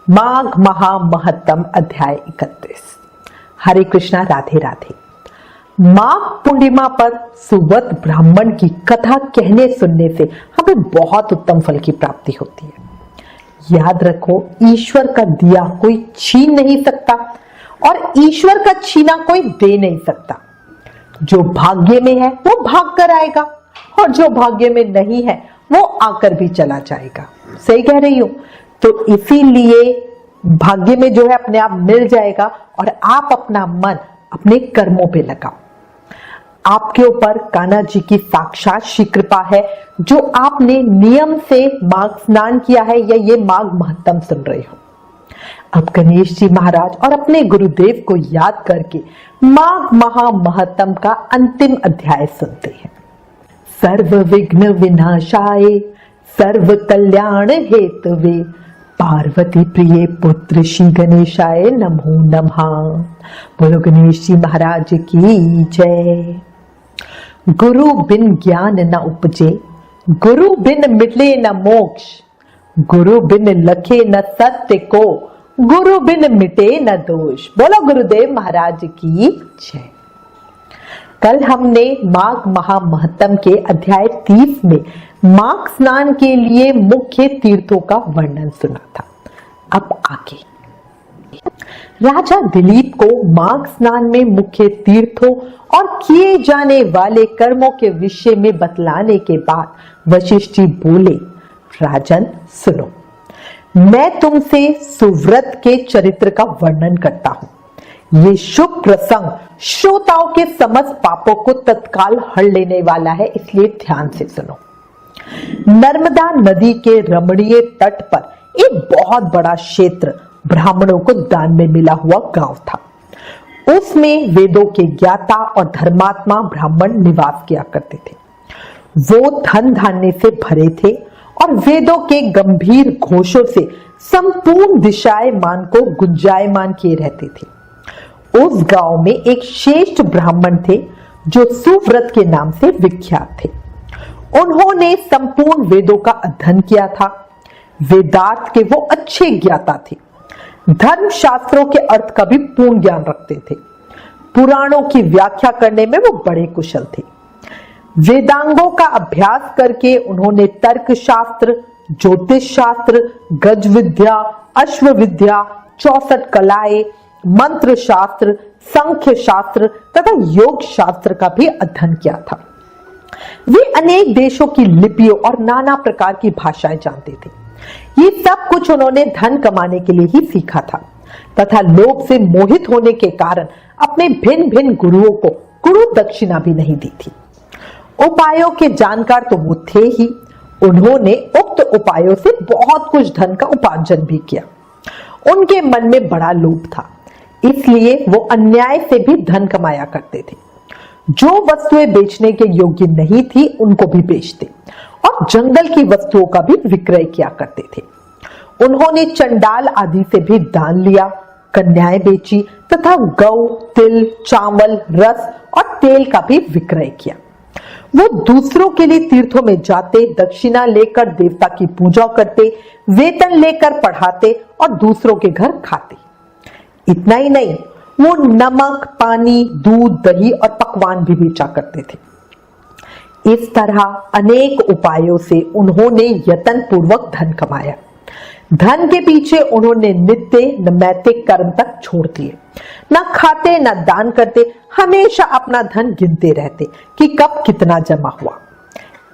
माघ महामहत्तम अध्याय 31। हरे कृष्णा, राधे राधे। माघ पूर्णिमा पर सुव्रत ब्राह्मण की कथा कहने सुनने से हमें बहुत उत्तम फल की प्राप्ति होती है। याद रखो, ईश्वर का दिया कोई छीन नहीं सकता और ईश्वर का छीना कोई दे नहीं सकता। जो भाग्य में है वो भाग कर आएगा और जो भाग्य में नहीं है वो आकर भी चला जाएगा। सही कह रही हूं? तो इसीलिए भाग्य में जो है अपने आप मिल जाएगा और आप अपना मन अपने कर्मों पे लगाओ। आपके ऊपर कान्हा जी की साक्षात श्री कृपा है जो आपने नियम से माघ स्नान किया है या ये माघ महत्तम सुन रहे हो। अब गणेश जी महाराज और अपने गुरुदेव को याद करके माघ महामहत्तम का अंतिम अध्याय सुनते हैं। सर्व विघ्न विनाशाय सर्व कल्याण हेतवे पार्वती प्रिय पुत्र श्री गणेशाय नमो नमः। बोलो गणेश जी महाराज की जय। गुरु बिन ज्ञान न उपजे, गुरु बिन मिले न मोक्ष, गुरु बिन लखे न सत्य को, गुरु बिन मिटे न दोष। बोलो गुरुदेव महाराज की जय। कल हमने माघ महामहत्तम के अध्याय 30 में माघ स्नान के लिए मुख्य तीर्थों का वर्णन सुना था। अब आगे राजा दिलीप को माघ स्नान में मुख्य तीर्थों और किए जाने वाले कर्मों के विषय में बतलाने के बाद वशिष्ठ जी बोले, राजन सुनो, मैं तुमसे सुव्रत के चरित्र का वर्णन करता हूं। ये शुभ प्रसंग श्रोताओं के समस्त पापों को तत्काल हर लेने वाला है, इसलिए ध्यान से सुनो। नर्मदा नदी के रमणीय तट पर एक बहुत बड़ा क्षेत्र ब्राह्मणों को दान में मिला हुआ गांव था। उसमें वेदों के ज्ञाता और धर्मात्मा ब्राह्मण निवास किया करते थे। वो धन धान्य से भरे थे और वेदों के गंभीर घोषों से संपूर्ण दिशाएं मान को गुंजायमान किए रहते थे। उस गांव में एक श्रेष्ठ ब्राह्मण थे जो सुव्रत के नाम से विख्यात थे। उन्होंने संपूर्ण वेदों का अध्ययन किया था। वेदार्थ के वो अच्छे ज्ञाता थे। धर्म शास्त्रों के अर्थ का भी पूर्ण ज्ञान रखते थे। पुराणों की व्याख्या करने में वो बड़े कुशल थे। वेदांगों का अभ्यास करके उन्होंने तर्क शास्त्र, ज्योतिष शास्त्र, गज विद्या, अश्व विद्या, 64 कलाएं, मंत्र शास्त्र, संख्य शास्त्र तथा योग शास्त्र का भी अध्ययन किया था। वे अनेक देशों की लिपियों और नाना प्रकार की भाषाएं जानते थे। ये सब कुछ उन्होंने धन कमाने के लिए ही सीखा था तथा लोभ से मोहित होने के कारण अपने भिन्न भिन्न गुरुओं को गुरु दक्षिणा भी नहीं दी थी। उपायों के जानकार तो वो थे ही। उन्होंने उक्त उपायों से बहुत कुछ धन का उपार्जन भी किया। उनके मन में बड़ा लोभ था, इसलिए वो अन्याय से भी धन कमाया करते थे। जो वस्तुएं बेचने के योग्य नहीं थी उनको भी बेचते और जंगल की वस्तुओं का भी विक्रय किया करते थे। उन्होंने चंडाल आदि से भी दान लिया, कन्याएं बेची तथा गौ, तिल, चावल, रस और तेल का भी विक्रय किया। वो दूसरों के लिए तीर्थों में जाते, दक्षिणा लेकर देवता की पूजा करते, वेतन लेकर पढ़ाते और दूसरों के घर खाते। इतना ही नहीं, वो नमक, पानी, दूध, दही और पकवान भी बेचा करते थे। इस तरह अनेक उपायों से उन्होंने यत्न पूर्वक धन कमाया। धन के पीछे उन्होंने नित्य नैतिक कर्म तक छोड़ दिए। न खाते न दान करते, हमेशा अपना धन गिनते रहते कि कब कितना जमा हुआ।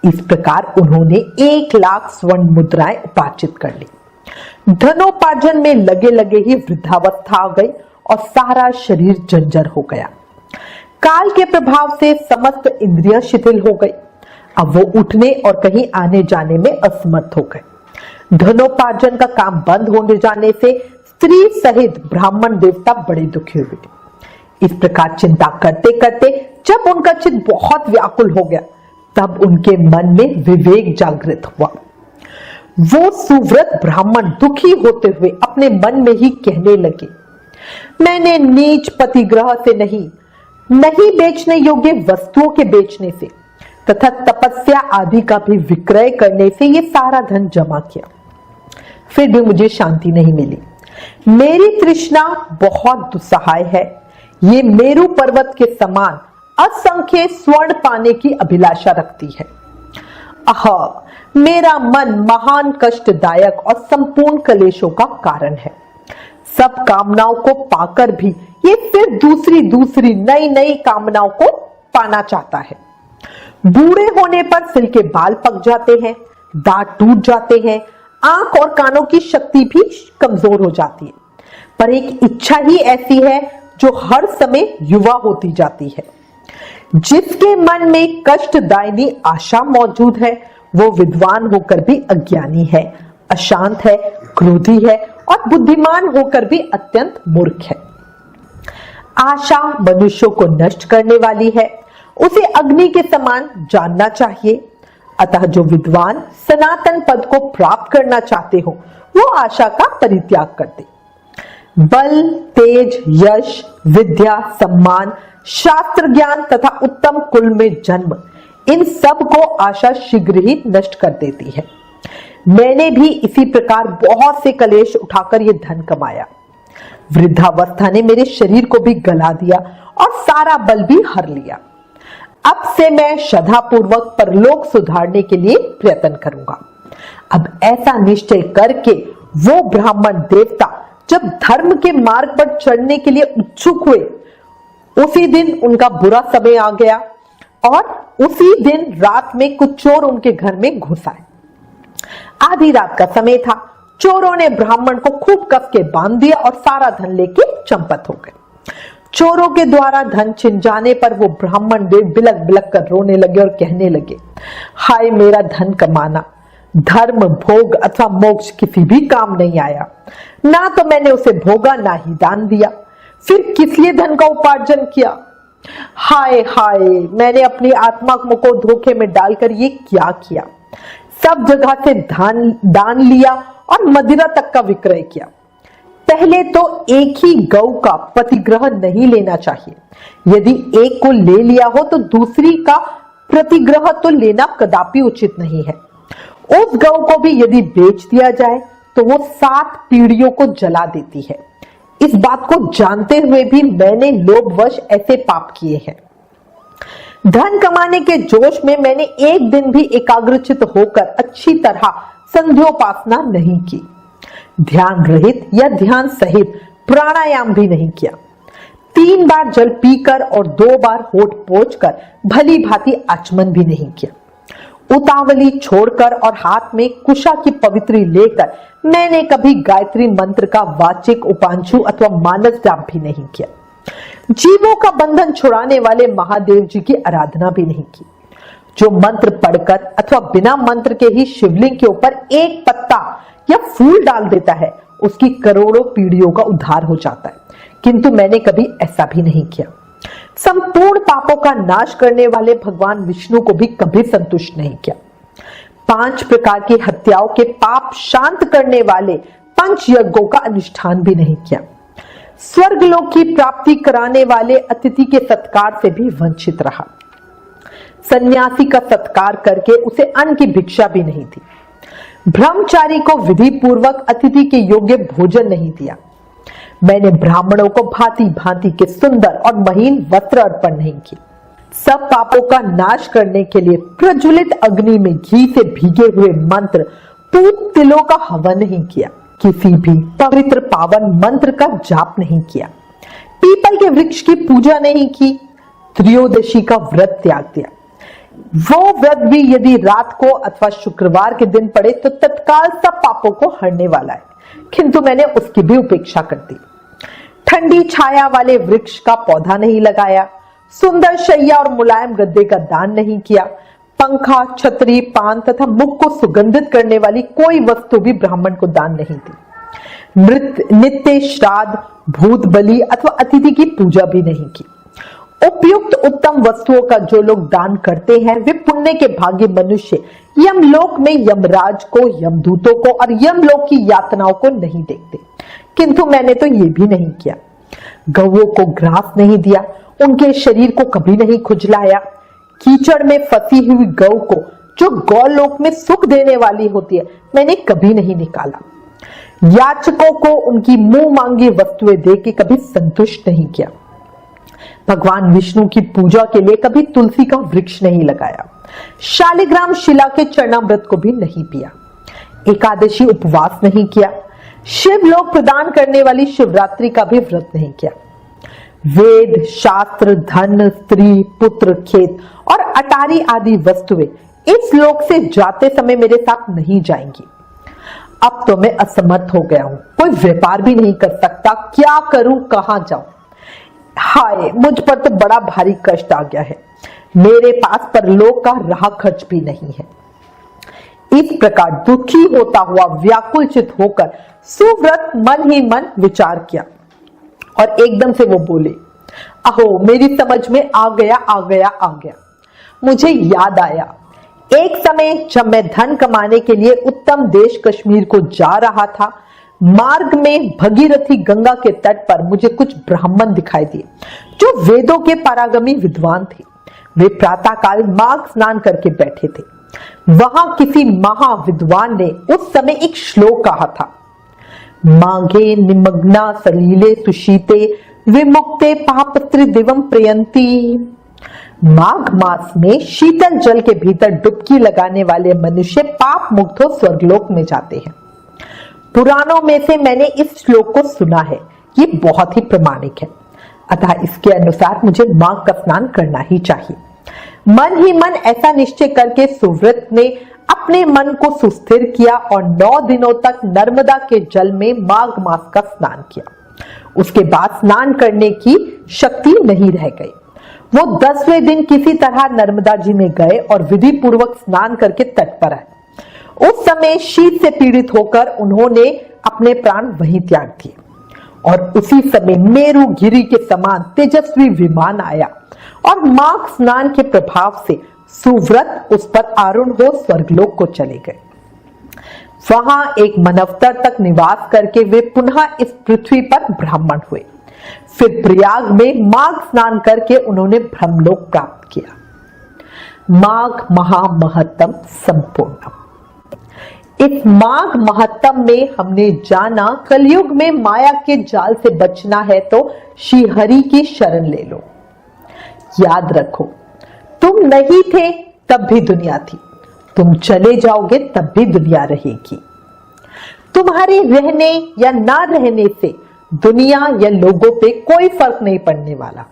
इस प्रकार उन्होंने 1 लाख स्वर्ण मुद्राएं उपार्जित कर ली। धनोपार्जन में लगे लगे ही वृद्धावस्था आ गई और सारा शरीर जर्जर हो गया। काल के प्रभाव से समस्त इंद्रियां शिथिल हो गई। अब वो उठने और कहीं आने जाने में असमर्थ हो गए। धनोपार्जन का काम बंद होने जाने से स्त्री सहित ब्राह्मण देवता बड़े दुखी हुए। इस प्रकार चिंता करते करते जब उनका चित्त बहुत व्याकुल हो गया, तब उनके मन में विवेक जागृत हुआ। वो सुव्रत ब्राह्मण दुखी होते हुए अपने मन में ही कहने लगे, मैंने नीच पतिग्रह से नहीं बेचने योग्य वस्तुओं के बेचने से तथा तपस्या आदि का भी विक्रय करने से ये सारा धन जमा किया, फिर भी मुझे शांति नहीं मिली। मेरी तृष्णा बहुत दुस्सहाय है, ये मेरु पर्वत के समान असंख्य स्वर्ण पाने की अभिलाषा रखती है। आह, मेरा मन महान कष्टदायक और संपूर्ण कलेशों का कारण है। सब कामनाओं को पाकर भी ये फिर दूसरी नई नई कामनाओं को पाना चाहता है। बूढ़े होने पर सिर के बाल पक जाते हैं, दांत टूट जाते हैं, आंख और कानों की शक्ति भी कमजोर हो जाती है, पर एक इच्छा ही ऐसी है जो हर समय युवा होती जाती है। जिसके मन में कष्टदायिनी आशा मौजूद है, वो विद्वान होकर भी अज्ञानी है, अशांत है, क्रोधी है और बुद्धिमान होकर भी अत्यंत मूर्ख है। आशा मनुष्यों को नष्ट करने वाली है, उसे अग्नि के समान जानना चाहिए। अतः जो विद्वान सनातन पद को प्राप्त करना चाहते हो, वो आशा का परित्याग कर दे। बल, तेज, यश, विद्या, सम्मान, शास्त्र ज्ञान तथा उत्तम कुल में जन्म, इन सब को आशा शीघ्र ही नष्ट कर देती है। मैंने भी इसी प्रकार बहुत से कलेश उठाकर यह धन कमाया। वृद्धावस्था ने मेरे शरीर को भी गला दिया और सारा बल भी हर लिया। अब से मैं श्रद्धापूर्वक परलोक सुधारने के लिए प्रयत्न करूंगा। अब ऐसा निश्चय करके वो ब्राह्मण देवता जब धर्म के मार्ग पर चढ़ने के लिए उत्सुक हुए, उसी दिन उनका बुरा समय आ गया और उसी दिन रात में कुछ चोर उनके घर में घुस आए। आधी रात का समय था। चोरों ने ब्राह्मण को खूब कस के बांध दिया और सारा धन लेके चंपत हो गए। चोरों के द्वारा धन छिन जाने पर वो ब्राह्मण देव बिलक बिलक कर रोने लगे और कहने लगे, हाय मेरा धन कमाना, धर्म, भोग अथवा मोक्ष किसी भी काम नहीं आया। ना तो मैंने उसे भोगा, ना ही दान दिया, फिर किस लिए धन का उपार्जन किया। हाय हाय, मैंने अपनी आत्मा को धोखे में डालकर ये क्या किया। सब जगह से दान लिया और मदिरा तक का विक्रय किया। पहले तो एक ही गौ का प्रतिग्रह नहीं लेना चाहिए। यदि एक को ले लिया हो तो दूसरी का प्रतिग्रह तो लेना कदापि उचित नहीं है। उस गौ को भी यदि बेच दिया जाए तो वो 7 पीढ़ियों को जला देती है। इस बात को जानते हुए भी मैंने लोभवश ऐसे पाप किए हैं। धन कमाने के जोश में मैंने एक दिन भी एकाग्रचित होकर अच्छी तरह संध्योपासना नहीं की, ध्यान रहित या ध्यान सहित प्राणायाम भी नहीं किया। 3 बार जल पीकर और 2 बार होठ पोंछकर भली भांति आचमन भी नहीं किया। उतावली छोड़कर और हाथ में कुशा की पवित्री लेकर मैंने कभी गायत्री मंत्र का वाचिक, उपांशु अथवा मानस जाप भी नहीं किया। जीवों का बंधन छुड़ाने वाले महादेव जी की आराधना भी नहीं की। जो मंत्र पढ़कर अथवा बिना मंत्र के ही शिवलिंग के ऊपर एक पत्ता या फूल डाल देता है, उसकी करोड़ों पीढ़ियों का उद्धार हो जाता है, किंतु मैंने कभी ऐसा भी नहीं किया। संपूर्ण पापों का नाश करने वाले भगवान विष्णु को भी कभी संतुष्ट नहीं किया। 5 प्रकार की हत्याओं के पाप शांत करने वाले 5 यज्ञों का अनुष्ठान भी नहीं किया। स्वर्गलोक की प्राप्ति कराने वाले अतिथि के सत्कार से भी वंचित रहा। सन्यासी का सत्कार करके उसे अन्न की भिक्षा भी नहीं दी। ब्रह्मचारी को विधि पूर्वक अतिथि के योग्य भोजन नहीं दिया। मैंने ब्राह्मणों को भांति भांति के सुंदर और महीन वस्त्र अर्पण नहीं किए। सब पापों का नाश करने के लिए प्रज्वलित अग्नि में घी से भीगे हुए मंत्र पूत तिलों का हवन नहीं किया। किसी भी पवित्र पावन मंत्र का जाप नहीं किया। पीपल के वृक्ष की पूजा नहीं की। त्रयोदशी का व्रत त्याग दिया। वो व्रत भी यदि रात को अथवा शुक्रवार के दिन पड़े तो तत्काल सब पापों को हरने वाला है, किंतु मैंने उसकी भी उपेक्षा कर दी। ठंडी छाया वाले वृक्ष का पौधा नहीं लगाया। सुंदर शैया और मुलायम गद्दे का दान नहीं किया। पंखा, छतरी, पान तथा मुख को सुगंधित करने वाली कोई वस्तु भी ब्राह्मण को दान नहीं दी। नित्य श्राद्ध, भूत बलि अथवा अतिथि की पूजा भी नहीं की। उपयुक्त उत्तम वस्तुओं का जो लोग दान करते हैं वे पुण्य के भागी मनुष्य यमलोक में यमराज को, यमदूतों को और यमलोक की यातनाओं को नहीं देखते, किंतु मैंने तो ये भी नहीं किया। गौओं को ग्रास नहीं दिया, उनके शरीर को कभी नहीं खुजलाया। कीचड़ में फंसी हुई गौ को, जो गौलोक में सुख देने वाली होती है, मैंने कभी नहीं निकाला। याचकों को उनकी मुंह मांगी वस्तुएं देके कभी संतुष्ट नहीं किया। भगवान विष्णु की पूजा के लिए कभी तुलसी का वृक्ष नहीं लगाया, शालिग्राम शिला के चरणामृत को भी नहीं पिया, एकादशी उपवास नहीं किया, शिव लोक प्रदान करने वाली शिवरात्रि का भी व्रत नहीं किया। वेद, शास्त्र, धन, स्त्री, पुत्र, खेत और अटारी आदि वस्तुएं इस लोक से जाते समय मेरे साथ नहीं जाएंगी। अब तो मैं असमर्थ हो गया हूं, कोई व्यापार भी नहीं कर सकता, क्या करूं, कहां जाऊं। हाय, मुझ पर तो बड़ा भारी कष्ट आ गया है, मेरे पास परलोक का राह खर्च भी नहीं है। इस प्रकार दुखी होता हुआ व्याकुलचित होकर सुव्रत मन ही मन विचार किया और एकदम से वो बोले, अहो मेरी समझ में आ गया। मुझे याद आया, एक समय जब मैं धन कमाने के लिए उत्तम देश कश्मीर को जा रहा था, मार्ग में भगीरथी गंगा के तट पर मुझे कुछ ब्राह्मण दिखाई दिए जो वेदों के पारंगमी विद्वान थे। वे प्रातःकाल माघ स्नान करके बैठे थे। वहां किसी महाविद्वान ने उस समय एक श्लोक कहा था, माघे निमग्ना सलीले सुशीते विमुक्ते पापत्र दिवम प्रयंती। माघ मास में शीतल जल के भीतर डुबकी लगाने वाले मनुष्य पाप मुक्त हो स्वर्गलोक में जाते हैं। पुराणों में से मैंने इस श्लोक को सुना है, ये बहुत ही प्रामाणिक है, अतः इसके अनुसार मुझे माघ का स्नान करना ही चाहिए। मन ही मन ऐसा निश्चय करके सुव्रत ने अपने मन को सुस्थिर किया और 9 दिनों तक नर्मदा के जल में माघ मास का स्नान किया। उसके बाद स्नान करने की शक्ति नहीं रह गई। वो 10वें दिन किसी तरह नर्मदा जी में गए और विधि पूर्वक स्नान करके तट पर आए। उस समय शीत से पीड़ित होकर उन्होंने अपने प्राण वहीं त्याग दिए और उसी समय मेरु गिरी के समान तेजस्वी विमान आया और माघ स्नान के प्रभाव से सुव्रत उस पर आरूढ़ हो स्वर्गलोक को चले गए। वहां एक मनवतर तक निवास करके वे पुनः इस पृथ्वी पर ब्राह्मण हुए। फिर प्रयाग में माघ स्नान करके उन्होंने ब्रह्मलोक प्राप्त किया। माघ महामहत्तम संपूर्ण। इस माघ महत्तम में हमने जाना, कलयुग में माया के जाल से बचना है तो श्री हरि की शरण ले लो। याद रखो, तुम नहीं थे तब भी दुनिया थी, तुम चले जाओगे तब भी दुनिया रहेगी। तुम्हारे रहने या ना रहने से दुनिया या लोगों पे कोई फर्क नहीं पड़ने वाला।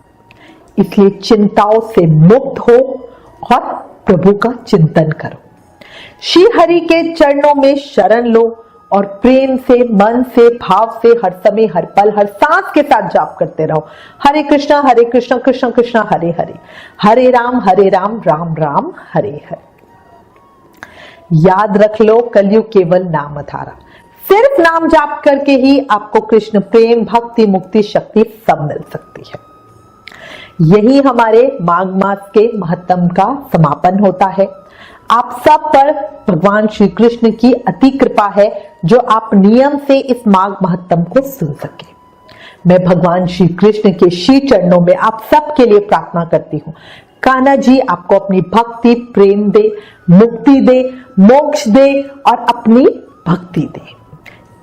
इसलिए चिंताओं से मुक्त हो और प्रभु का चिंतन करो। श्री हरि के चरणों में शरण लो और प्रेम से, मन से, भाव से हर समय, हर पल, हर सांस के साथ जाप करते रहो। हरे कृष्णा कृष्ण कृष्ण हरे हरे, हरे राम राम राम हरे हरे। याद रख लो, कलयुग केवल नाम धारा, सिर्फ नाम जाप करके ही आपको कृष्ण प्रेम, भक्ति, मुक्ति, शक्ति सब मिल सकती है। यही हमारे माघ मास के महत्तम का समापन होता है। आप सब पर भगवान श्री कृष्ण की अति कृपा है जो आप नियम से इस माघ महत्तम को सुन सके। मैं भगवान श्री कृष्ण के श्री चरणों में आप सब के लिए प्रार्थना करती हूँ, कान्हा जी आपको अपनी भक्ति, प्रेम दे, मुक्ति दे, मोक्ष दे और अपनी भक्ति दे।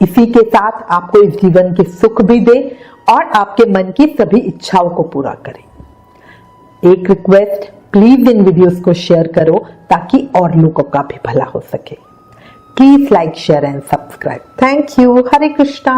इसी के साथ आपको इस जीवन के सुख भी दे और आपके मन की सभी इच्छाओं को पूरा करे। एक रिक्वेस्ट, प्लीज इन वीडियोस को शेयर करो ताकि और लोगों का भी भला हो सके। Please like, share and subscribe. Thank you. Hare Krishna.